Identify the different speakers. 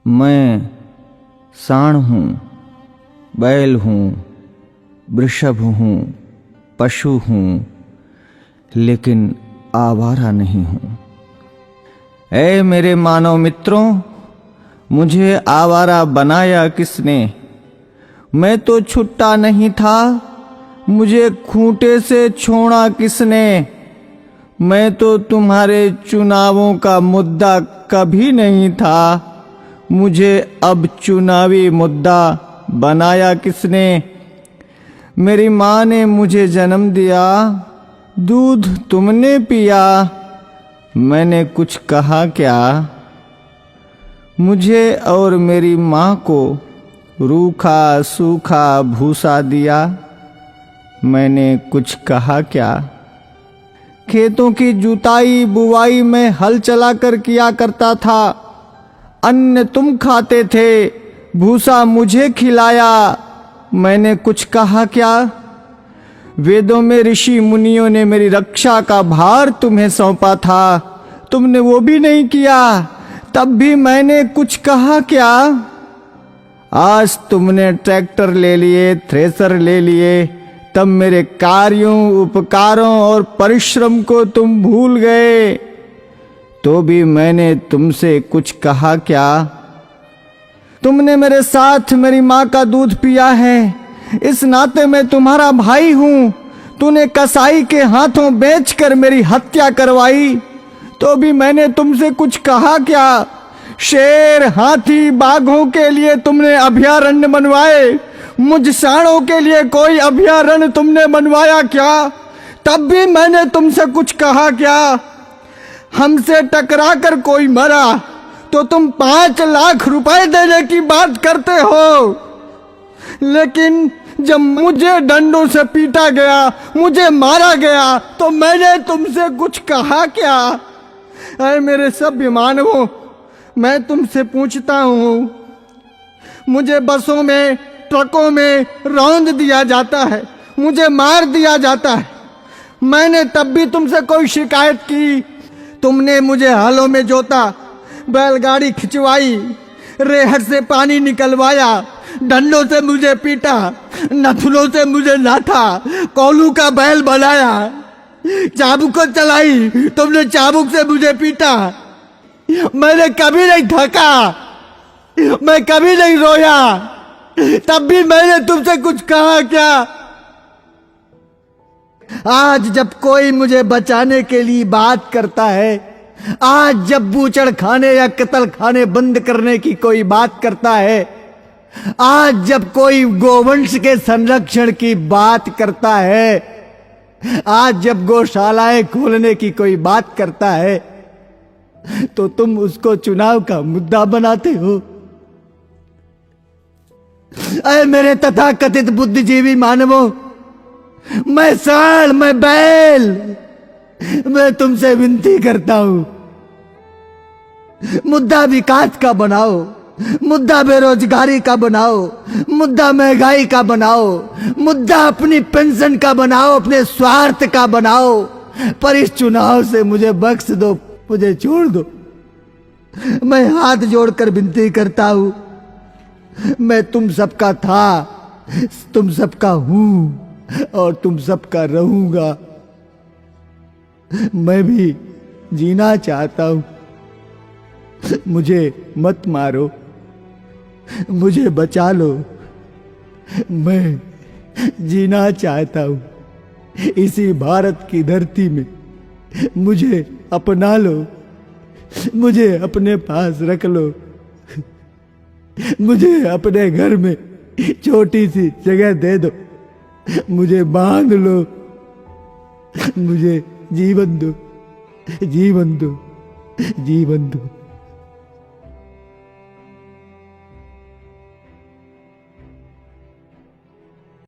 Speaker 1: मैं साण हूँ, बैल हूँ, वृषभ हूँ, पशु हूँ, लेकिन आवारा नहीं हूँ। ऐ मेरे मानव मित्रों, मुझे आवारा बनाया किसने? मैं तो छुट्टा नहीं था, मुझे खूंटे से छोड़ा किसने? मैं तो तुम्हारे चुनावों का मुद्दा कभी नहीं था, मुझे अब चुनावी मुद्दा बनाया किसने? मेरी माँ ने मुझे जन्म दिया, दूध तुमने पिया, मैंने कुछ कहा क्या? मुझे और मेरी माँ को रूखा सूखा भूसा दिया, मैंने कुछ कहा क्या? खेतों की जुताई बुवाई में हल चलाकर किया करता था, अन्न तुम खाते थे, भूसा मुझे खिलाया, मैंने कुछ कहा क्या? वेदों में ऋषि मुनियों ने मेरी रक्षा का भार तुम्हें सौंपा था, तुमने वो भी नहीं किया, तब भी मैंने कुछ कहा क्या? आज तुमने ट्रैक्टर ले लिए, थ्रेसर ले लिए, तब मेरे कार्यों, उपकारों और परिश्रम को तुम भूल गए, तो भी मैंने तुमसे कुछ कहा क्या? तुमने मेरे साथ मेरी माँ का दूध पिया है, इस नाते मैं तुम्हारा भाई हूं। तूने कसाई के हाथों बेचकर मेरी हत्या करवाई, तो भी मैंने तुमसे कुछ कहा क्या? शेर, हाथी, बाघों के लिए तुमने अभयारण्य बनवाए, मुझ साणों के लिए कोई अभयारण्य तुमने बनवाया क्या? तब भी मैंने तुमसे कुछ कहा क्या? हमसे टकराकर कोई मरा तो तुम 5 लाख रुपए देने की बात करते हो, लेकिन जब मुझे डंडों से पीटा गया, मुझे मारा गया, तो मैंने तुमसे कुछ कहा क्या? अरे मेरे सभ्य मानवों, मैं तुमसे पूछता हूं, मुझे बसों में, ट्रकों में रौंद दिया जाता है, मुझे मार दिया जाता है, मैंने तब भी तुमसे कोई शिकायत की? तुमने मुझे हलों में जोता, बैलगाड़ी खिंचवाई, रेहड़ से पानी निकलवाया, डंडों से मुझे पीटा, नथुनों से मुझे नाथा, कोलू का बैल बनाया, चाबुक चलाई, तुमने चाबुक से मुझे पीटा, मैंने कभी नहीं थका, मैं कभी नहीं रोया, तब भी मैंने तुमसे कुछ कहा क्या? आज जब कोई मुझे बचाने के लिए बात करता है, आज जब बूचड़ खाने या कत्ल खाने बंद करने की कोई बात करता है, आज जब कोई गोवंश के संरक्षण की बात करता है, आज जब गौशालाएं खोलने की कोई बात करता है, तो तुम उसको चुनाव का मुद्दा बनाते हो। अरे मेरे तथाकथित बुद्धिजीवी मानवों, मैं साल, मैं बैल, मैं तुमसे विनती करता हूं, मुद्दा विकास का बनाओ, मुद्दा बेरोजगारी का बनाओ, मुद्दा महंगाई का बनाओ, मुद्दा अपनी पेंशन का बनाओ, अपने स्वार्थ का बनाओ, पर इस चुनाव से मुझे बख्श दो, मुझे छोड़ दो। मैं हाथ जोड़कर विनती करता हूं, मैं तुम सबका था, तुम सबका हूं और तुम सबका रहूंगा। मैं भी जीना चाहता हूं, मुझे मत मारो, मुझे बचा लो, मैं जीना चाहता हूं इसी भारत की धरती में, मुझे अपना लो, मुझे अपने पास रख लो, मुझे अपने घर में छोटी सी जगह दे दो, मुझे बांध लो, मुझे जीवन दो, जीवन दो, जीवन दो।